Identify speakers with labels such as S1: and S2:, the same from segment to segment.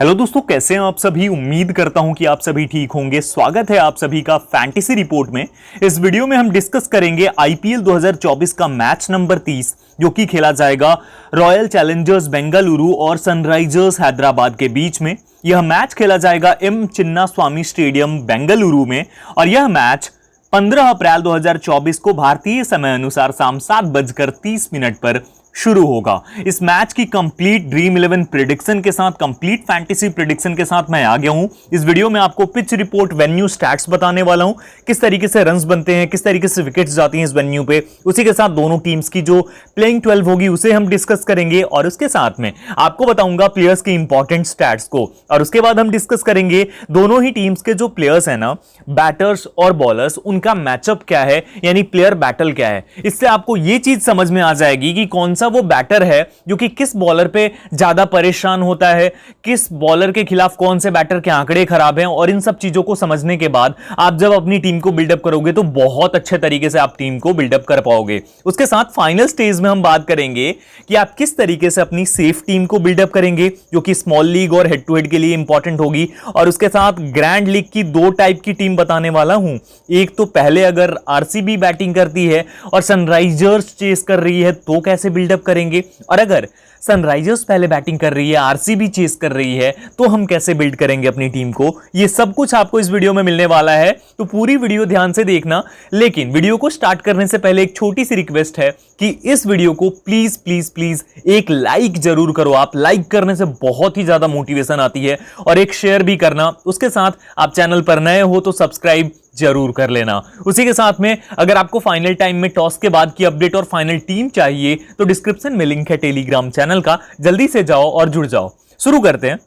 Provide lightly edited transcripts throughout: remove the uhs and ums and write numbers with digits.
S1: Hello दोस्तों, कैसे हैं आप सभी। उम्मीद करता हूं कि आप सभी ठीक होंगे। स्वागत है आप सभी का फैंटेसी रिपोर्ट में। इस वीडियो में हम डिस्कस करेंगे आईपीएल 2024 का मैच नंबर 30 जो कि खेला जाएगा रॉयल चैलेंजर्स बेंगलुरु और सनराइजर्स हैदराबाद के बीच में। यह मैच खेला जाएगा एम चिन्नास्वामी स्टेडियम बेंगलुरु में और यह मैच 15 अप्रैल 2024 को भारतीय समय अनुसार शाम 7:30 पर शुरू होगा। इस मैच की कंप्लीट ड्रीम 11 प्रेडिक्शन के साथ, कंप्लीट फैंटेसी प्रेडिक्शन के साथ मैं आ गया हूं। इस वीडियो में आपको पिच रिपोर्ट, वेन्यू स्टैट्स बताने वाला हूं, किस तरीके से रन्स बनते हैं, किस तरीके से विकेट्स जाती हैं इस वेन्यू पे। उसी के साथ दोनों टीम्स की जो प्लेइंग 12 होगी उसे हम डिस्कस करेंगे और उसके साथ में आपको बताऊंगा प्लेयर्स के इंपॉर्टेंट स्टैट्स को। और उसके बाद हम डिस्कस करेंगे दोनों ही टीम्स के जो प्लेयर्स है ना, बैटर्स और बॉलर्स, उनका मैचअप क्या है, यानी प्लेयर बैटल क्या है। इससे आपको यह चीज समझ में आ जाएगी कि कौन सा वो बैटर है जो कि किस बॉलर पे ज्यादा परेशान होता है, किस बॉलर के खिलाफ कौन से बैटर के आंकड़े खराब हैं। और इन सब चीजों को समझने के बाद आप जब अपनी टीम को बिल्डअप करोगे तो बहुत अच्छे तरीके से आप टीम को बिल्डअप कर पाओगे। उसके साथ फाइनल स्टेज में हम बात करेंगे कि आप किस तरीके से अपनी सेफ टीम को बिल्डअप करेंगे जो कि स्मॉल लीग और हेड टू हेड के लिए इंपॉर्टेंट होगी। और उसके साथ ग्रैंड लीग की दो टाइप की टीम बताने वाला हूं। एक तो पहले अगर आरसीबी बैटिंग करती है और सनराइजर्स चेस कर रही है तो कैसे बिल्डअप करेंगे, और अगर सनराइजर्स पहले बैटिंग कर रही है, आरसीबी चेस कर रही है, तो हम कैसे बिल्ड करेंगे अपनी टीम को। ये सब कुछ आपको इस वीडियो में मिलने वाला है, तो पूरी वीडियो ध्यान से देखना। लेकिन वीडियो को स्टार्ट करने से पहले एक छोटी सी रिक्वेस्ट है कि इस वीडियो को प्लीज प्लीज प्लीज एक लाइक जरूर करो। आप लाइक करने से बहुत ही ज्यादा मोटिवेशन आती है, और एक शेयर भी करना। उसके साथ आप चैनल पर नए हो तो सब्सक्राइब जरूर कर लेना। उसी के साथ में अगर आपको फाइनल टाइम में टॉस के बाद की अपडेट और फाइनल टीम चाहिए तो डिस्क्रिप्शन में लिंक है टेलीग्राम चैनल का, जल्दी से जाओ और जुड़ जाओ। शुरू करते हैं।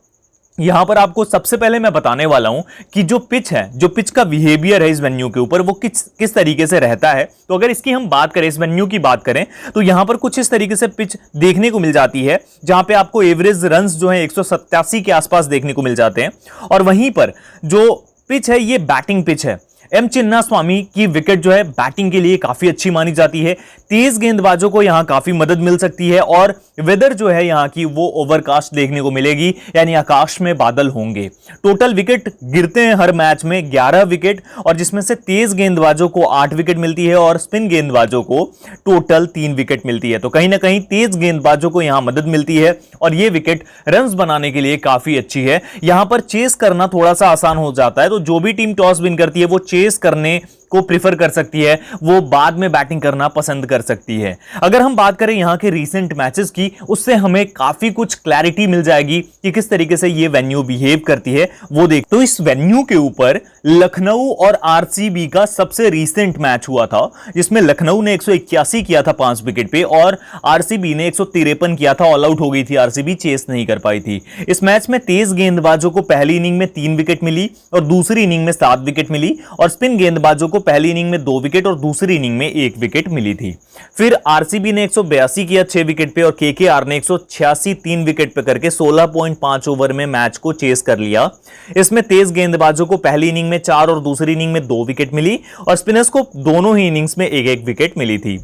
S1: यहां पर आपको सबसे पहले मैं बताने वाला हूं कि जो पिच है, जो पिच का बिहेवियर है इस वेन्यू के ऊपर, वो किस तरीके से रहता है। तो अगर इसकी हम बात करें, इस वेन्यू की बात करें, तो यहां पर कुछ इस तरीके से पिच देखने को मिल जाती है जहां पे आपको एवरेज रन्स जो है 187 के आसपास देखने को मिल जाते हैं। और वहीं पर जो पिच है ये बैटिंग पिच है। एम चिन्नास्वामी की विकेट जो है बैटिंग के लिए काफी अच्छी मानी जाती है। तेज गेंदबाजों को यहां काफी मदद मिल सकती है और वेदर जो है यहां की वो ओवरकास्ट देखने को मिलेगी, यानी आकाश में बादल होंगे। टोटल विकेट गिरते हैं हर मैच में 11 विकेट, और जिसमें से तेज गेंदबाजों को 8 विकेट मिलती है और स्पिन गेंदबाजों को टोटल 3 विकेट मिलती है। तो कहीं ना कहीं तेज गेंदबाजों को यहां मदद मिलती है और यह विकेट रन्स बनाने के लिए काफी अच्छी है। यहां पर चेस करना थोड़ा सा आसान हो जाता है, तो जो भी टीम टॉस विन करती है वो चेस करने को प्रीफर कर सकती है, वो बाद में बैटिंग करना पसंद कर सकती है। अगर हम बात करें यहां के रीसेंट मैचेस की, उससे हमें काफी कुछ क्लैरिटी मिल जाएगी कि किस तरीके से ये वेन्यू बिहेव करती है वो देख। तो इस वेन्यू के ऊपर लखनऊ और आरसीबी का सबसे रीसेंट मैच हुआ था, जिसमें लखनऊ ने 181 किया था 5 विकेट पे और आरसीबी ने 153 किया था। ऑल आउट हो गई थी आरसीबी, चेस नहीं कर पाई थी। इस मैच में तेज गेंदबाजों को पहली इनिंग में 3 विकेट मिली और दूसरी इनिंग में 7 विकेट मिली, और स्पिन गेंदबाजों को पहली इनिंग में 2 विकेट और दूसरी इनिंग में 1 विकेट मिली थी। फिर आरसीबी ने 182 किया 6 विकेट पे, और केकेआर ने 186 3 विकेट पे करके 16.5 ओवर में मैच को चेस कर लिया। इसमें तेज गेंदबाजों को पहली इनिंग में 4 और दूसरी इनिंग में 2 विकेट मिली, और स्पिनर्स को दोनों ही इनिंग्स में 1-1 विकेट मिली थी।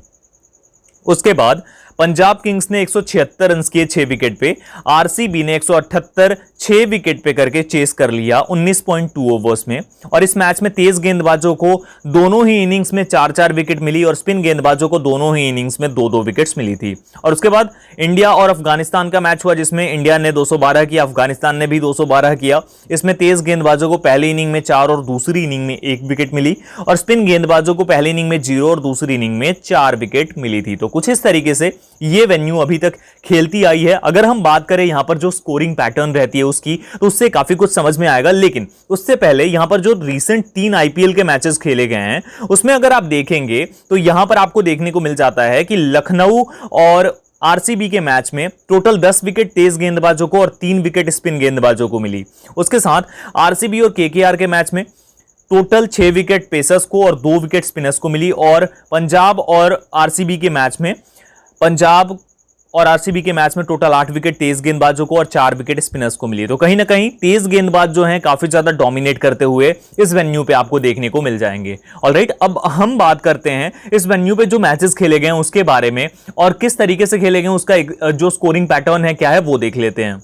S1: उसके बाद पंजाब किंग्स ने 176 रन किए 6 विकेट पे, आरसीबी ने 178 6 विकेट पे करके चेस कर लिया 19.2 ओवर्स में। और इस मैच में तेज गेंदबाजों को दोनों ही इनिंग्स में 4-4 विकेट मिली और स्पिन गेंदबाजों को दोनों ही इनिंग्स में 2-2 विकेट्स मिली थी। और उसके बाद इंडिया और अफगानिस्तान का मैच हुआ, जिसमें इंडिया ने 212 किया, अफगानिस्तान ने भी 212 किया। इसमें तेज गेंदबाजों को पहली इनिंग में 4 और दूसरी इनिंग में 1 विकेट मिली, और स्पिन गेंदबाजों को पहली इनिंग में 0 और दूसरी इनिंग में 4 विकेट मिली थी। तो कुछ इस तरीके से ये वेन्यू अभी तक खेलती आई है। अगर हम बात करें यहां पर जो स्कोरिंग पैटर्न रहती है उसकी, तो उससे काफी कुछ समझ में आएगा। लेकिन उससे पहले यहां पर जो रीसेंट 3 आईपीएल के मैचेस खेले गए हैं उसमें अगर आप देखेंगे तो यहां पर आपको देखने को मिल जाता है कि लखनऊ और आरसीबी के मैच में टोटल 10 विकेट तेज गेंदबाजों को और 3 विकेट स्पिन गेंदबाजों को मिली। उसके साथ आरसीबी और केकेआर के मैच में टोटल 6 विकेट पेसर्स को और 2 विकेट स्पिनर्स को मिली। और पंजाब और आरसीबी के मैच में टोटल 8 विकेट तेज गेंदबाजों को और 4 विकेट स्पिनर्स को मिली। तो कहीं ना कहीं तेज गेंदबाज जो हैं काफी ज्यादा डोमिनेट करते हुए इस वेन्यू पे आपको देखने को मिल जाएंगे। ऑलराइट, अब हम बात करते हैं इस वेन्यू पे जो मैचेस खेले गए हैं उसके बारे में, और किस तरीके से खेले गए उसका जो स्कोरिंग पैटर्न है क्या है वो देख लेते हैं।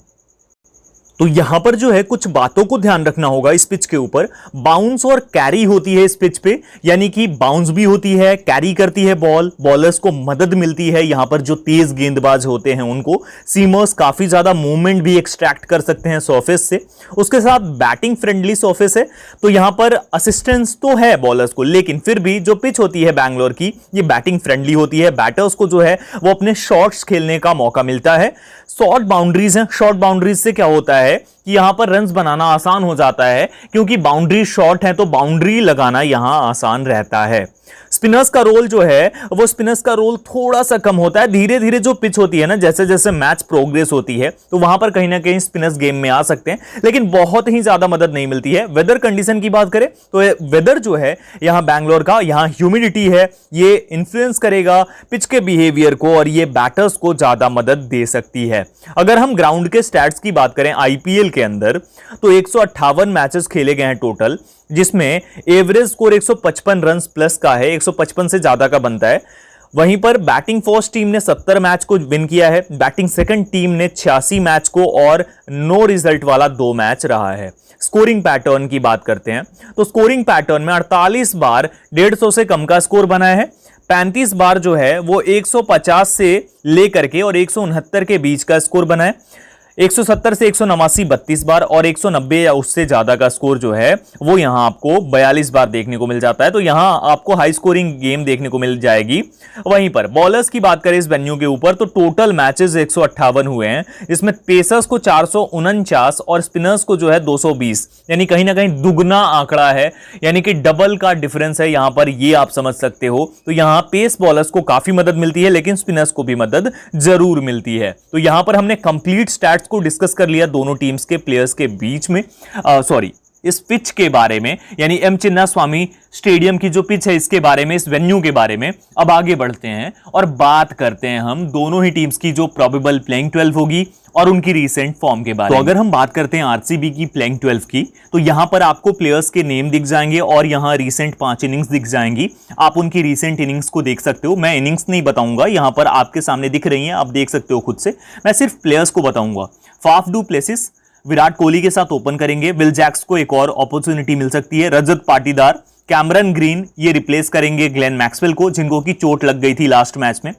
S1: तो यहां पर जो है कुछ बातों को ध्यान रखना होगा इस पिच के ऊपर। बाउंस और कैरी होती है इस पिच पे, यानी कि बाउंस भी होती है, कैरी करती है बॉल, बॉलर्स को मदद मिलती है। यहां पर जो तेज गेंदबाज होते हैं उनको सीमर्स काफी ज्यादा मूवमेंट भी एक्सट्रैक्ट कर सकते हैं सरफेस से। उसके साथ बैटिंग फ्रेंडली सरफेस है, तो यहां पर असिस्टेंस तो है बॉलर्स को, लेकिन फिर भी जो पिच होती है बैंगलोर की, ये बैटिंग फ्रेंडली होती है। बैटर्स को जो है वो अपने शॉट्स खेलने का मौका मिलता है। शॉर्ट बाउंड्रीज हैं, शॉर्ट बाउंड्रीज से क्या होता है कि यहां पर रन्स बनाना आसान हो जाता है, क्योंकि बाउंड्री शॉर्ट है तो बाउंड्री लगाना यहां आसान रहता है। स्पिनर्स का रोल जो है वो स्पिनर्स का रोल थोड़ा सा कम होता है। धीरे धीरे जो पिच होती है ना, जैसे जैसे मैच प्रोग्रेस होती है तो वहां पर कहीं ना कहीं स्पिनर्स गेम में आ सकते हैं, लेकिन बहुत ही ज्यादा मदद नहीं मिलती है। वेदर कंडीशन की बात करें तो वेदर जो है यहां बैंगलोर का, यहां ह्यूमिडिटी है, ये इन्फ्लुएंस करेगा पिच के बिहेवियर को और ये बैटर्स को ज्यादा मदद दे सकती है। अगर हम ग्राउंड के स्टैट्स की बात करें आईपीएल के अंदर, तो 158 मैचेस खेले गए हैं टोटल, जिसमें एवरेज स्कोर 155 रन प्लस का है, 155 से ज्यादा का बनता है। वहीं पर बैटिंग फर्स्ट टीम ने 70 मैच को विन किया है, बैटिंग सेकंड टीम ने 86 मैच को, और नो रिजल्ट वाला 2 मैच रहा है। स्कोरिंग पैटर्न की बात करते हैं तो स्कोरिंग पैटर्न में 48 बार 150 से कम का स्कोर बना है, 35 बार जो है वो 150 से लेकर के और 169 के बीच का स्कोर बना है। 170 से 189 32 बार, और 190 या उससे ज्यादा का स्कोर जो है वो यहां आपको 42 बार देखने को मिल जाता है। तो यहां आपको हाई स्कोरिंग गेम देखने को मिल जाएगी। वहीं पर बॉलर्स की बात करें इस वेन्यू के ऊपर, तो टोटल मैचेस 158 हुए हैं, इसमें पेसर्स को 449 और स्पिनर्स को जो है 220, यानी कहीं ना कहीं दुगना आंकड़ा है, यानी कि डबल का डिफरेंस है यहां पर, ये आप समझ सकते हो। तो यहां पेस बॉलर्स को काफी मदद मिलती है, लेकिन स्पिनर्स को भी मदद जरूर मिलती है। तो यहां पर हमने कंप्लीट स्टैट्स को डिस्कस कर लिया दोनों टीम्स के प्लेयर्स के बीच में, इस पिच के बारे में, यानी एम चिन्नास्वामी स्टेडियम की जो पिच है इसके बारे में, इस वेन्यू के बारे में। अब आगे बढ़ते हैं और बात करते हैं हम दोनों ही टीम्स की जो प्रोबेबल प्लेइंग 12 होगी और उनकी रीसेंट फॉर्म के बारे में। तो अगर हम बात करते हैं आरसीबी की प्लेइंग 12 की, तो यहां पर आपको प्लेयर्स के नेम दिख जाएंगे और यहां रीसेंट 5 इनिंग्स दिख जाएंगी। आप उनकी रीसेंट इनिंग्स को देख सकते हो। मैं इनिंग्स नहीं बताऊंगा, यहां पर आपके सामने दिख रही हैं, आप देख सकते हो खुद से। मैं सिर्फ प्लेयर्स को बताऊंगा। Faf du Plessis Virat Kohli के साथ ओपन करेंगे। विल जैक्स को एक और अपॉर्चुनिटी मिल सकती है। रजत पाटीदार, कैमरन ग्रीन ये रिप्लेस करेंगे ग्लेन मैक्सवेल को, जिनको की चोट लग गई थी लास्ट मैच में।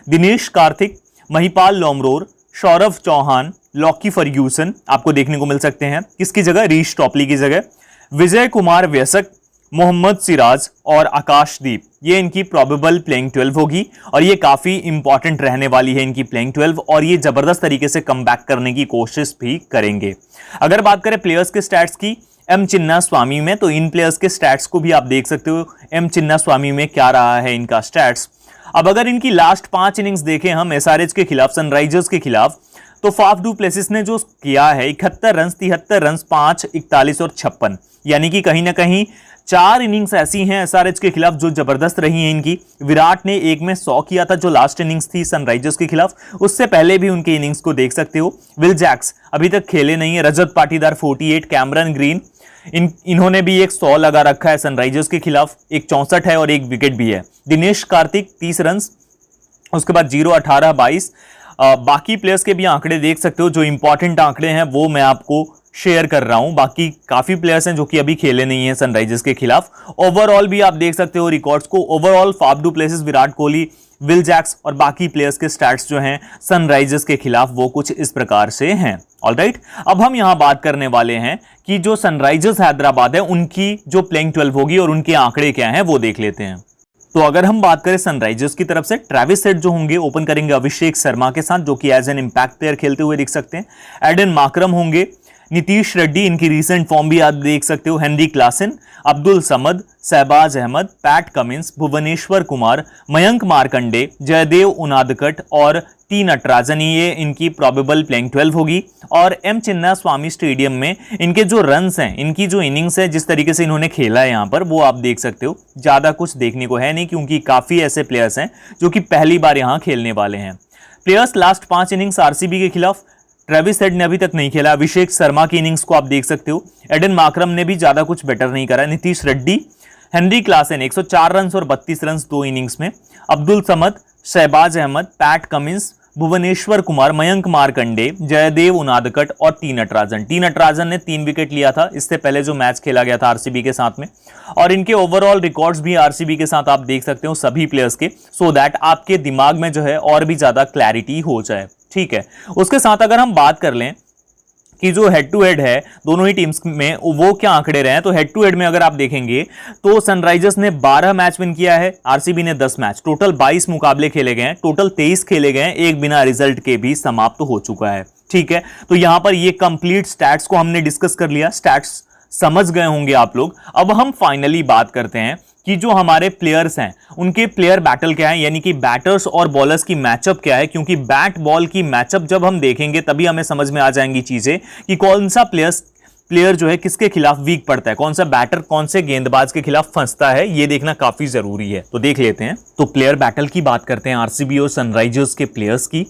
S1: दिनेश कार्तिक, महिपाल लोमरोर, सौरव चौहान, लॉकी फर्ग्यूसन आपको देखने को मिल सकते हैं। किसकी जगह? रीश टॉपली की जगह। विजय कुमार व्यसक, मोहम्मद सिराज और आकाशदीप, ये इनकी प्रोबेबल प्लेइंग 12 होगी और ये काफी इंपॉर्टेंट रहने वाली है इनकी प्लेइंग 12, और ये जबरदस्त तरीके से कमबैक करने की कोशिश भी करेंगे। अगर बात करें प्लेयर्स के स्टैट्स की एम चिन्नास्वामी में, तो इन प्लेयर्स के स्टैट्स को भी आप देख सकते हो एम चिन्नास्वामी में क्या रहा है इनका स्टैट्स। अब अगर इनकी लास्ट 5 इनिंग्स देखें हम एसआरएच के खिलाफ, सनराइजर्स के खिलाफ, तो फाफ डू प्लेसिस ने जो किया है 71 रन, 73 रन, 5, 41 और 56, यानी कि कहीं ना कहीं 4 इनिंग्स ऐसी हैं एसआरएच के खिलाफ जो जबरदस्त रही हैं इनकी। विराट ने एक में 100 किया था जो लास्ट इनिंग्स थी सनराइजर्स के खिलाफ, उससे पहले भी उनके इनिंग्स को देख सकते हो। विल जैक्स अभी तक खेले नहीं है। रजत पाटीदार 48, कैमरन ग्रीन इन्होंने भी एक 100 लगा रखा है सनराइजर्स के खिलाफ, एक 64 है और एक विकेट भी है। दिनेश कार्तिक 30 रन, उसके बाद 0, 18, 22। बाकी प्लेयर्स के भी आंकड़े देख सकते हो, जो इंपॉर्टेंट आंकड़े हैं वो मैं आपको शेयर कर रहा हूं। बाकी काफी प्लेयर्स हैं जो कि अभी खेले नहीं हैं सनराइजर्स के खिलाफ। ओवरऑल भी आप देख सकते हो रिकॉर्ड्स को। Overall Faf du Plessis, Virat Kohli, Will Jacks और बाकी प्लेयर्स के स्टैट्स जो हैं सनराइजर्स के खिलाफ वो कुछ इस प्रकार से हैं। ऑलराइट, अब हम यहां बात करने वाले हैं कि जो सनराइजर्स हैदराबाद है उनकी जो प्लेइंग 12 होगी और उनके आंकड़े क्या हैं वो देख लेते हैं। तो अगर हम बात करें सनराइजर्स की तरफ से, ट्रेविस हेड जो होंगे ओपन करेंगे अभिषेक शर्मा के साथ, जो कि एज एन इंपैक्ट प्लेयर खेलते हुए दिख सकते हैं। एडन माकरम होंगे, नीतीश रेड्डी, इनकी रीसेंट फॉर्म भी आप देख सकते हो। Heinrich Klaasen, Abdul Samad, Shahbaz Ahmed, Pat Cummins, Bhuvneshwar Kumar, Mayank Markande, Jaydev Unadkat और टी नटराजन, ये इनकी प्रोबेबल प्लेइंग 12 होगी। और एम चिन्नास्वामी स्टेडियम में इनके जो रन्स हैं, इनकी जो इनिंग्स है, जिस तरीके से इन्होंने खेला है यहाँ पर, वो आप देख सकते हो। ज्यादा कुछ देखने को है नहीं, क्योंकि काफी ऐसे प्लेयर्स हैं जो कि पहली बार यहाँ खेलने वाले हैं। प्लेयर्स लास्ट 5 इनिंग्स आरसीबी के खिलाफ, ट्रेविस हेड ने अभी तक नहीं खेला। अभिषेक शर्मा की इनिंग्स को आप देख सकते हो। एडन माकरम ने भी ज्यादा कुछ बेटर नहीं करा। Nitish Reddy, Henry Klaasen 104 run और 32 रन 2 इनिंग्स में। अब्दुल समद, शहबाज अहमद, पैट कमिंस, भुवनेश्वर कुमार, मयंक मार्कंडे, जयदेव उनादकट और टी नटराजन। टी नटराजन ने 3 विकेट लिया था इससे पहले जो मैच खेला गया था आरसीबी के साथ में, और इनके ओवरऑल रिकॉर्ड्स भी आरसीबी के साथ आप देख सकते हो सभी प्लेयर्स के, सो दैट आपके दिमाग में जो है और भी ज्यादा क्लैरिटी हो जाए। ठीक है, उसके साथ अगर हम बात कर लें कि जो हेड टू हेड है दोनों ही टीम्स में वो क्या आंकड़े रहे हैं, तो हेड टू हेड में अगर आप देखेंगे तो सनराइजर्स ने 12 मैच विन किया है, आरसीबी ने 10 मैच, टोटल 22 मुकाबले खेले गए हैं, टोटल 23 खेले गए हैं, एक बिना रिजल्ट के भी समाप्त हो चुका है। ठीक है, तो यहां पर ये कंप्लीट स्टैट्स को हमने डिस्कस कर लिया, स्टैट्स समझ गए होंगे आप लोग। अब हम फाइनली बात करते हैं कि जो हमारे प्लेयर्स हैं उनके प्लेयर बैटल क्या है, यानी कि बैटर्स और बॉलर्स की मैचअप क्या है, क्योंकि बैट बॉल की मैचअप जब हम देखेंगे तभी हमें समझ में आ जाएंगी चीजें कि कौन सा प्लेयर जो है किसके खिलाफ वीक पड़ता है, कौन सा बैटर कौन से गेंदबाज के खिलाफ फंसता है, ये देखना काफी जरूरी है। तो देख लेते हैं। तो प्लेयर बैटल की बात करते हैं आरसीबी और सनराइजर्स के प्लेयर्स की।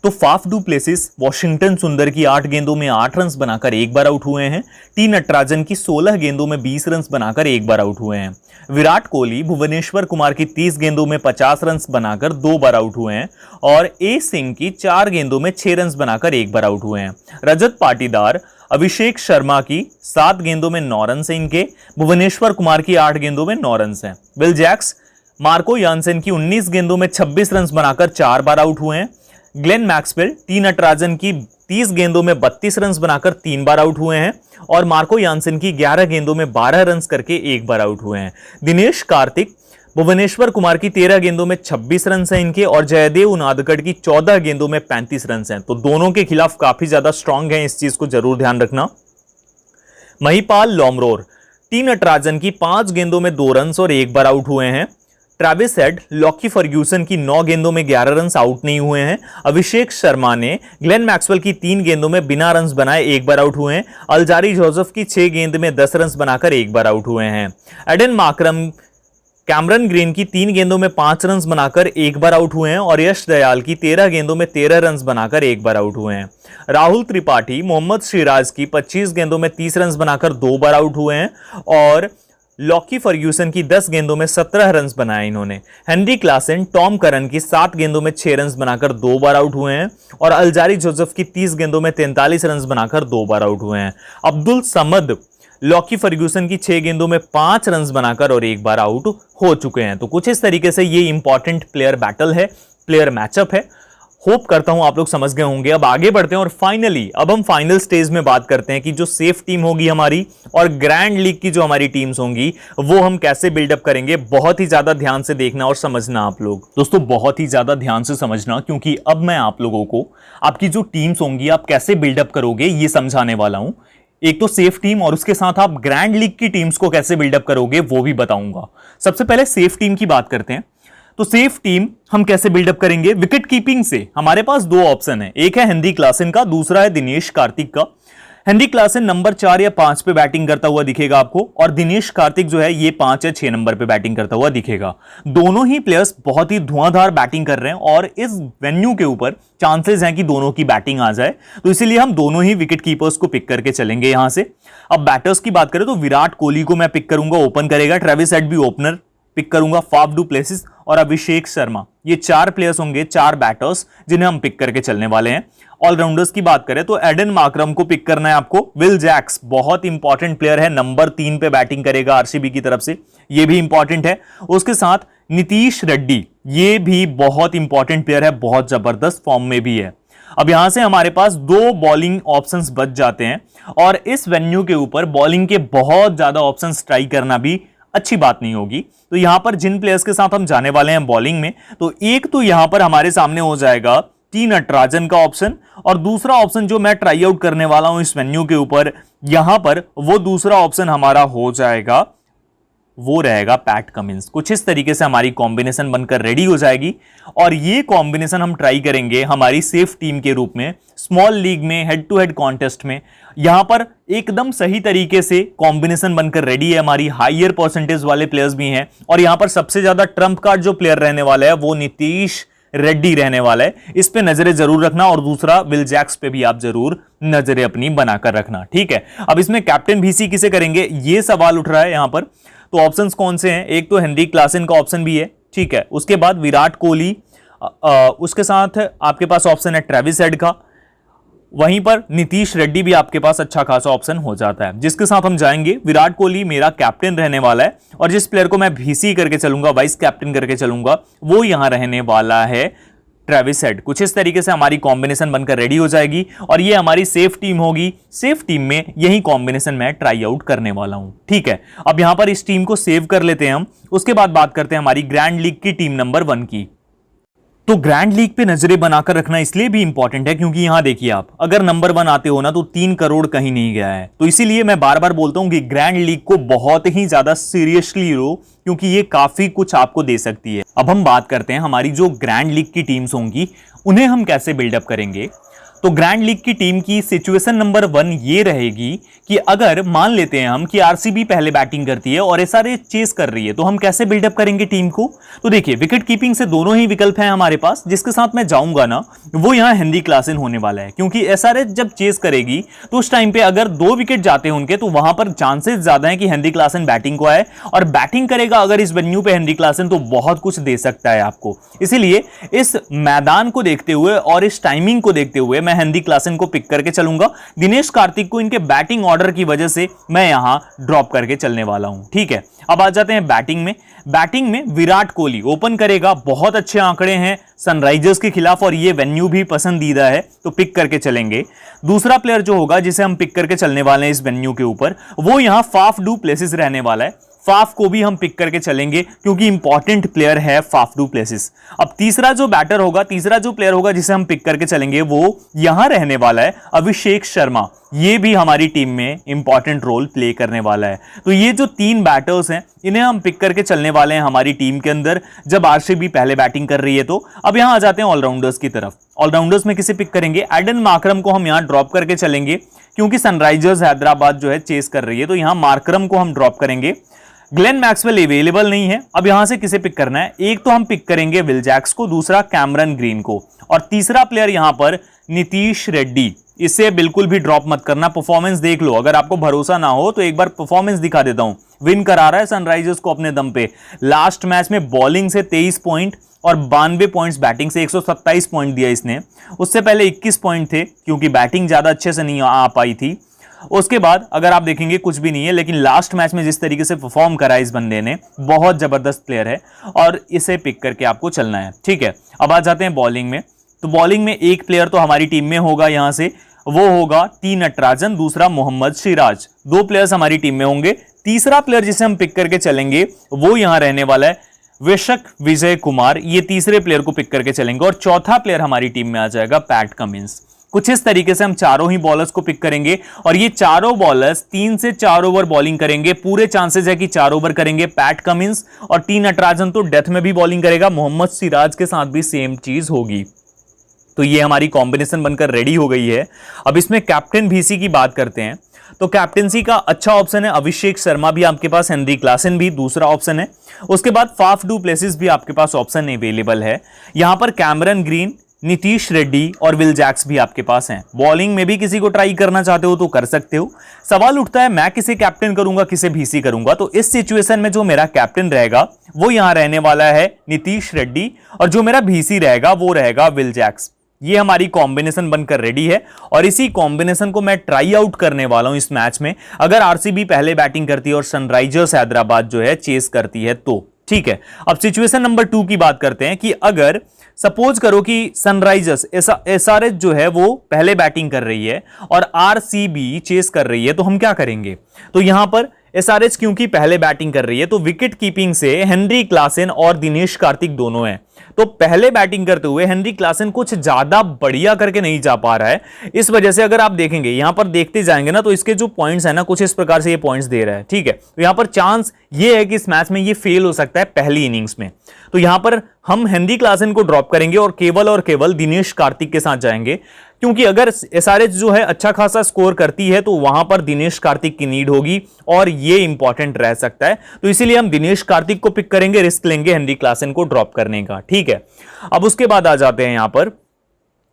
S1: तो फाफ डू प्लेसिस वॉशिंगटन सुंदर की 8 गेंदों में 8 रन बनाकर एक बार आउट हुए हैं। टी नटराजन की 16 गेंदों में 20 रन बनाकर एक बार आउट हुए हैं। विराट कोहली भुवनेश्वर कुमार की 30 गेंदों में 50 रन बनाकर 2 बार आउट हुए हैं, और ए सिंह की 4 गेंदों में 6 रन बनाकर एक बार आउट हुए हैं। रजत पाटीदार अभिषेक शर्मा की 7 गेंदों में 9 रन हैं इनके, भुवनेश्वर कुमार की 8 गेंदों में 9 रन हैं। विल जैक्स मार्को यानसेन की 19 गेंदों में 26 रन बनाकर 4 बार आउट हुए हैं। ग्लेन मैक्सवेल टी नटराजन की 30 गेंदों में 32 रन बनाकर 3 बार आउट हुए हैं, और मार्को यानसेन की 11 गेंदों में 12 रन करके एक बार आउट हुए हैं। दिनेश कार्तिक भुवनेश्वर कुमार की 13 गेंदों में 26 रन हैं इनके, और जयदेव उनादकट की 14 गेंदों में 35 रन हैं। तो दोनों के खिलाफ काफी ज्यादा स्ट्रांग है, इस चीज को जरूर ध्यान रखना। महिपाल लोमरोर टी नटराजन की 5 गेंदों में 2 रन और एक बार आउट हुए हैं। ट्रेविस हेड लॉकी फर्ग्यूसन की 9 गेंदों में 11 रन आउट नहीं हुए हैं। अभिषेक शर्मा ने ग्लेन मैक्सवेल की 3 गेंदों में बिना रन बनाए एक बार आउट हुए हैं। अल्जारी जोसेफ की 6 गेंद में 10 रन बनाकर एक बार आउट हुए हैं। एडन मार्करम कैमरन ग्रीन की 3 गेंदों में 5 रन बनाकर एक बार आउट हुए हैं, और यश दयाल की 13 गेंदों में 13 रन बनाकर एक बार आउट हुए हैं। राहुल त्रिपाठी मोहम्मद सिराज की 25 गेंदों में 30 रन बनाकर 2 बार आउट हुए हैं, और लॉकी फर्ग्यूसन की 10 गेंदों में 17 रन बनाए इन्होंने। हेनरी क्लासन टॉम करन की 7 गेंदों में 6 रन बनाकर 2 बार आउट हुए हैं, और अल्जारी जोसेफ की 30 गेंदों में 43 रन बनाकर 2 बार आउट हुए हैं। अब्दुल समद लॉकी फर्ग्यूसन की 6 गेंदों में 5 रन बनाकर और एक बार आउट हो चुके हैं। तो कुछ इस तरीके से ये इंपॉर्टेंट प्लेयर बैटल है, प्लेयर मैचअप है। होप करता हूं आप लोग समझ गए होंगे। अब आगे बढ़ते हैं और फाइनली अब हम फाइनल स्टेज में बात करते हैं कि जो सेफ टीम होगी हमारी और ग्रैंड लीग की जो हमारी टीम्स होंगी वो हम कैसे बिल्डअप करेंगे। बहुत ही ज्यादा ध्यान से देखना और समझना आप लोग दोस्तों, बहुत ही ज्यादा ध्यान से समझना, क्योंकि अब मैं आप लोगों को आपकी जो टीम्स होंगी आप कैसे बिल्डअप करोगे ये समझाने वाला हूं। एक तो सेफ टीम और उसके साथ आप ग्रैंड लीग की टीम्स को कैसे बिल्डअप करोगे वो भी बताऊंगा। सबसे पहले सेफ टीम की बात करते हैं। तो सेफ टीम हम कैसे बिल्डअप करेंगे? विकेट कीपिंग से हमारे पास 2 ऑप्शन है, एक है हेनरी क्लासन का, दूसरा है दिनेश कार्तिक का। हेनरी क्लासन नंबर 4 या 5 पे बैटिंग करता हुआ दिखेगा आपको, और दिनेश कार्तिक जो है ये 5 या 6 नंबर पे बैटिंग करता हुआ दिखेगा। दोनों ही प्लेयर्स बहुत ही धुआंधार बैटिंग कर रहे हैं और इस वेन्यू के ऊपर चांसेस हैं कि दोनों की बैटिंग आ जाए, तो इसीलिए हम दोनों ही विकेट कीपर्स को पिक करके चलेंगे यहां से। अब बैटर्स की बात करें तो विराट कोहली को मैं पिक करूंगा, ओपन करेगा। ट्रेविस हेड भी ओपनर पिक करूंगा। फाफ डू प्लेसिस और अभिषेक शर्मा, ये 4 प्लेयर्स होंगे, 4 बैटर्स जिन्हें हम पिक करके चलने वाले हैं। ऑलराउंडर्स की बात करें तो एडन मार्करम को पिक करना है आपको। विल जैक्स बहुत इंपॉर्टेंट प्लेयर है, नंबर 3 पे बैटिंग करेगा आरसीबी की तरफ से, ये भी इंपॉर्टेंट है। उसके साथ नीतीश रेड्डी, ये भी बहुत इंपॉर्टेंट प्लेयर है, बहुत जबरदस्त फॉर्म में भी है। अब यहां से हमारे पास 2 बॉलिंग ऑप्शंस बच जाते हैं, और इस वेन्यू के ऊपर बॉलिंग के बहुत ज्यादा ऑप्शंस ट्राई करना भी अच्छी बात नहीं होगी। तो यहां पर जिन प्लेयर्स के साथ हम जाने वाले हैं बॉलिंग में, तो एक तो यहां पर हमारे सामने हो जाएगा टी नटराजन का ऑप्शन, और दूसरा ऑप्शन जो मैं ट्राई आउट करने वाला हूं इस वेन्यू के ऊपर, यहां पर वो दूसरा ऑप्शन हमारा हो जाएगा, वो रहेगा पैट कमिंस। कुछ इस तरीके से हमारी कॉम्बिनेशन बनकर रेडी हो जाएगी, और ये कॉम्बिनेशन हम ट्राई करेंगे हमारी सेफ टीम के रूप में स्मॉल लीग में, हेड टू हेड कॉन्टेस्ट में। यहां पर एकदम सही तरीके से कॉम्बिनेशन बनकर रेडी है, हमारी हायर परसेंटेज वाले प्लेयर्स भी हैं, और यहां पर सबसे ज्यादा ट्रम्प कार्ड जो प्लेयर रहने वाला है वो नीतीश रेड्डी रहने वाला है। इस पे नजरें जरूर रखना, और दूसरा विल जैक्स पे भी आप जरूर नजरें अपनी बनाकर रखना, ठीक है। अब इसमें कैप्टन भीसी किसे करेंगे ये सवाल उठ रहा है यहां पर। तो ऑप्शंस कौन से हैं? एक तो हेनरी क्लासन का ऑप्शन भी है, ठीक है। उसके बाद विराट कोहली, उसके साथ आपके पास ऑप्शन है ट्रेविस हेड का, वहीं पर नीतीश रेड्डी भी आपके पास अच्छा खासा ऑप्शन हो जाता है, जिसके साथ हम जाएंगे। विराट कोहली मेरा कैप्टन रहने वाला है और जिस प्लेयर को मैं VC करके चलूंगा, वाइस कैप्टन करके चलूंगा, वो यहां रहने वाला है ट्रेविस हेड। कुछ इस तरीके से हमारी कॉम्बिनेशन बनकर रेडी हो जाएगी और ये हमारी सेफ टीम होगी। सेफ टीम में यही कॉम्बिनेशन मैं ट्राई आउट करने वाला हूं, ठीक है। अब यहां पर इस टीम को सेव कर लेते हैं हम। उसके बाद बात करते हैं हमारी ग्रैंड लीग की टीम नंबर 1 की। तो ग्रैंड लीग पे नजरें बनाकर रखना इसलिए भी इंपॉर्टेंट है क्योंकि यहां देखिए, आप अगर नंबर 1 आते हो ना तो 3 करोड़ कहीं नहीं गया है। तो इसीलिए मैं बार बार बोलता हूं कि ग्रैंड लीग को बहुत ही ज्यादा सीरियसली लो, क्योंकि ये काफी कुछ आपको दे सकती है। अब हम बात करते हैं हमारी जो ग्रैंड लीग की टीम्स होंगी उन्हें हम कैसे बिल्डअप करेंगे। तो ग्रैंड लीग की टीम की सिचुएशन नंबर 1 ये रहेगी कि अगर मान लेते हैं हम कि आरसीबी पहले बैटिंग करती है और एसआरएच चेस कर रही है, तो हम कैसे बिल्डअप करेंगे टीम को। तो देखिए, विकेट कीपिंग से दोनों ही विकल्प हैं हमारे पास। जिसके साथ मैं जाऊंगा ना वो यहां हेनरी क्लासन होने वाला है, क्योंकि एसआरएच जब चेस करेगी तो उस टाइम पे अगर 2 विकेट जाते हैं उनके, तो वहां पर चांसेस ज्यादा है कि हेनरी क्लासन बैटिंग को आए और बैटिंग करेगा अगर इस वेन्यू पे हेनरी क्लासन, तो बहुत कुछ दे सकता है आपको। इसीलिए इस मैदान को देखते हुए और इस टाइमिंग को देखते हुए मैं हेनरी क्लासन को पिक करके चलूंगा। दिनेश कार्तिक को इनके बैटिंग ऑर्डर की वजह से मैं यहां ड्रॉप करके चलने वाला हूं, ठीक है। अब आ जाते हैं बैटिंग में। बैटिंग में विराट कोहली ओपन करेगा। बहुत अच्छे आंकड़े हैं सनराइजर्स के खिलाफ और ये वेन्यू भी पसंदीदा है, तो पिक करके चलेंगे। दूसरा प्लेयर जो होगा जिसे हम पिक करके चलने वाले हैं इस वेन्यू के ऊपर, वो यहां फाफ डू प्लेसिस रहने वाला है। फाफ को भी हम पिक करके चलेंगे क्योंकि इंपॉर्टेंट प्लेयर है फाफ डू प्लेसिस। अब तीसरा जो बैटर होगा, तीसरा जो प्लेयर होगा जिसे हम पिक करके चलेंगे, वो यहां रहने वाला है अभिषेक शर्मा। ये भी हमारी टीम में इंपॉर्टेंट रोल प्ले करने वाला है। तो ये जो 3 बैटर्स हैं इन्हें हम पिक करके चलने वाले हैं हमारी टीम के अंदर जब आरसीबी पहले बैटिंग कर रही है। तो अब यहां आ जाते हैं ऑलराउंडर्स की तरफ। ऑलराउंडर्स में किसे पिक करेंगे? एडन मार्करम को हम यहां ड्रॉप करके चलेंगे क्योंकि सनराइजर्स हैदराबाद जो है चेस कर रही है, तो यहां मार्करम को हम ड्रॉप करेंगे। ग्लेन मैक्सवेल अवेलेबल नहीं है। अब यहां से किसे पिक करना है? एक तो हम पिक करेंगे विल जैक्स को, दूसरा कैमरन ग्रीन को और तीसरा प्लेयर यहां पर नीतीश रेड्डी। इसे बिल्कुल भी ड्रॉप मत करना, परफॉर्मेंस देख लो। अगर आपको भरोसा ना हो तो एक बार परफॉर्मेंस दिखा देता हूं। विन करा रहा है सनराइजर्स को अपने दम पे। लास्ट मैच में बॉलिंग से 23 पॉइंट और 92 पॉइंट्स बैटिंग से 127 पॉइंट दिया इसने। उससे पहले 21 पॉइंट थे क्योंकि बैटिंग ज्यादा अच्छे से नहीं आ पाई थी। उसके बाद अगर आप देखेंगे कुछ भी नहीं है, लेकिन लास्ट मैच में जिस तरीके से परफॉर्म करा इस बंदे ने, बहुत जबरदस्त प्लेयर है और इसे पिक करके आपको चलना है, ठीक है। अब आ जाते हैं बॉलिंग में। तो बॉलिंग में एक प्लेयर तो हमारी टीम में होगा यहां से, वो होगा टी नटराजन, दूसरा मोहम्मद सिराज। 2 प्लेयर्स हमारी टीम में होंगे। तीसरा प्लेयर जिसे हम पिक करके चलेंगे वो यहां रहने वाला है वेशक विजय कुमार। ये तीसरे प्लेयर को पिक करके चलेंगे और चौथा प्लेयर हमारी टीम में आ जाएगा पैट कमिंस। कुछ इस तरीके से हम चारों ही बॉलर्स को पिक करेंगे और ये चारों बॉलर्स 3 से 4 ओवर बॉलिंग करेंगे। पूरे चांसेस है कि 4 ओवर करेंगे। पैट कमिंस और टी नटराजन तो डेथ में भी बॉलिंग करेगा। मोहम्मद सिराज के साथ भी सेम चीज होगी। तो ये हमारी कॉम्बिनेशन बनकर रेडी हो गई है। अब इसमें कैप्टन VC की बात करते हैं। तो कैप्टनसी का अच्छा ऑप्शन है अभिषेक शर्मा भी आपके पास, हेनरी क्लासन भी दूसरा ऑप्शन है। उसके बाद फाफ डू प्लेसिस भी आपके पास ऑप्शन अवेलेबल है। यहां पर कैमरन ग्रीन, नीतीश रेड्डी और विल जैक्स भी आपके पास हैं। बॉलिंग में भी किसी को ट्राई करना चाहते हो तो कर सकते हो। सवाल उठता है मैं किसे कैप्टन करूंगा, किसे VC करूंगा। तो इस सिचुएशन में जो मेरा कैप्टन रहेगा वो यहां रहने वाला है नीतीश रेड्डी और जो मेरा VC रहेगा वो रहेगा विल जैक्स। ये हमारी कॉम्बिनेशन बनकर रेडी है और इसी कॉम्बिनेशन को मैं ट्राई आउट करने वाला हूं इस मैच में। अगर आरसीबी पहले बैटिंग करती है और सनराइजर्स हैदराबाद जो है चेस करती है तो, ठीक है। अब सिचुएशन नंबर 2 की बात करते हैं कि अगर सपोज करो कि सनराइजर्स एसआरएच जो है वो पहले बैटिंग कर रही है और आरसीबी चेस कर रही है, तो हम क्या करेंगे? तो यहां पर एसआरएच क्योंकि पहले बैटिंग कर रही है तो विकेट कीपिंग से हेनरी क्लासन और दिनेश कार्तिक दोनों हैं। तो पहले बैटिंग करते हुए हेनरी क्लासन कुछ ज्यादा बढ़िया करके नहीं जा पा रहा है। इस वजह से अगर आप देखेंगे यहां पर देखते जाएंगे ना तो इसके जो पॉइंट्स है ना कुछ इस प्रकार से ये पॉइंट्स दे रहा है, ठीक है। तो यहां पर चांस ये है कि इस मैच में ये फेल हो सकता है पहली इनिंग्स में। तो यहां पर हम हेनरी क्लासन को ड्रॉप करेंगे और केवल दिनेश कार्तिक के साथ जाएंगे, क्योंकि अगर एसआरएच जो है अच्छा खासा स्कोर करती है तो वहां पर दिनेश कार्तिक की नीड होगी और ये इंपॉर्टेंट रह सकता है। तो इसीलिए हम दिनेश कार्तिक को पिक करेंगे, रिस्क लेंगे हेनरी क्लासन को ड्रॉप करने का, ठीक है। अब उसके बाद आ जाते हैं यहां पर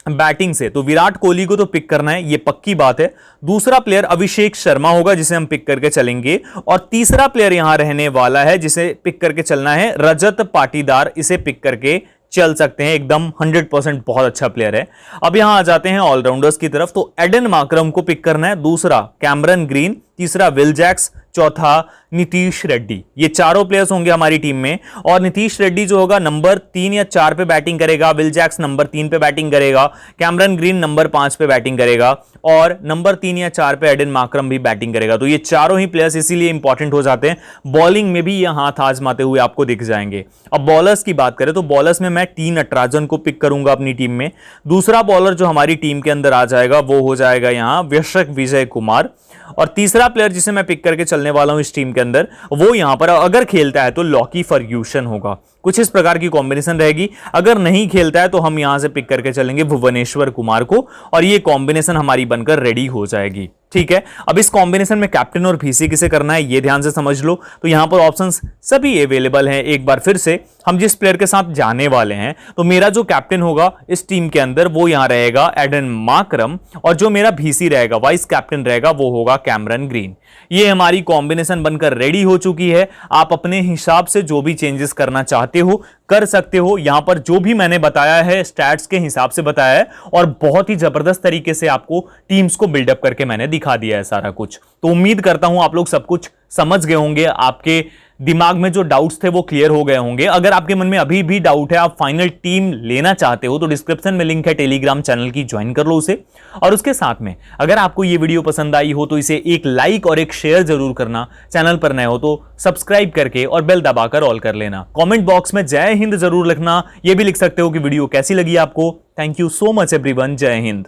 S1: बैटिंग से। तो विराट कोहली को तो पिक करना है, ये पक्की बात है। दूसरा प्लेयर अभिषेक शर्मा होगा जिसे हम पिक करके चलेंगे और तीसरा प्लेयर यहां रहने वाला है जिसे पिक करके चलना है रजत पाटीदार। इसे पिक करके चल सकते हैं, एकदम 100% बहुत अच्छा प्लेयर है। अब यहां आ जाते हैं ऑलराउंडर्स की तरफ, तो एडन मार्करम को पिक करना है, दूसरा कैमरन ग्रीन, तीसरा विल जैक्स, चौथा नीतीश रेड्डी। ये चारों प्लेयर्स होंगे हमारी टीम में, और नीतीश रेड्डी जो होगा नंबर 3 या 4 पे बैटिंग करेगा, विल जैक्स नंबर 3 पे बैटिंग करेगा, कैमरन ग्रीन नंबर 5 पे बैटिंग करेगा, और नंबर 3 या 4 पे एडन मार्करम भी बैटिंग करेगा। तो ये चारों ही प्लेयर्स इसीलिए इंपॉर्टेंट हो जाते हैं, बॉलिंग में भी ये हाथ आजमाते हुए आपको दिख जाएंगे। अब बॉलर्स की बात करें तो बॉलर्स में मैं टी नटराजन को पिक करूंगा अपनी टीम में। दूसरा बॉलर जो हमारी टीम के अंदर आ जाएगा वो हो जाएगा यहां वैश्विक विजय कुमार, और तीसरा प्लेयर जिसे मैं पिक करके चलने वाला हूं इस टीम के अंदर, वो यहां पर अगर खेलता है तो लॉकी फर्ग्यूसन होगा। कुछ इस प्रकार की कॉम्बिनेशन रहेगी। अगर नहीं खेलता है तो हम यहां से पिक करके चलेंगे भुवनेश्वर कुमार को, और ये कॉम्बिनेशन हमारी बनकर रेडी हो जाएगी। ठीक है, अब इस कॉम्बिनेशन में कैप्टन और वीसी किसे करना है ये ध्यान से समझ लो। तो यहां पर ऑप्शंस सभी अवेलेबल हैं। एक बार फिर से हम जिस प्लेयर के साथ जाने वाले हैं, तो मेरा जो कैप्टन होगा इस टीम के अंदर वो यहां रहेगा एडन मार्करम, और जो मेरा वीसी रहेगा, वाइस कैप्टन रहेगा, वो होगा कैमरन ग्रीन। ये हमारी कॉम्बिनेशन बनकर रेडी हो चुकी है। आप अपने हिसाब से जो भी चेंजेस करना चाहते हो कर सकते हो। यहां पर जो भी मैंने बताया है स्टैट्स के हिसाब से बताया है, और बहुत ही जबरदस्त तरीके से आपको टीम्स को बिल्डअप करके मैंने दिखा दिया है सारा कुछ। तो उम्मीद करता हूं आप लोग सब कुछ समझ गए होंगे, आपके दिमाग में जो डाउट्स थे वो क्लियर हो गए होंगे। अगर आपके मन में अभी भी डाउट है, आप फाइनल टीम लेना चाहते हो, तो डिस्क्रिप्शन में लिंक है टेलीग्राम चैनल की, ज्वाइन कर लो उसे। और उसके साथ में अगर आपको ये वीडियो पसंद आई हो तो इसे एक लाइक और एक शेयर जरूर करना। चैनल पर नए हो तो सब्सक्राइब करके और बेल दबाकर ऑल कर लेना। कमेंट बॉक्स में जय हिंद जरूर लिखना। ये भी लिख सकते हो कि वीडियो कैसी लगी आपको। Thank you so much everyone, जय हिंद।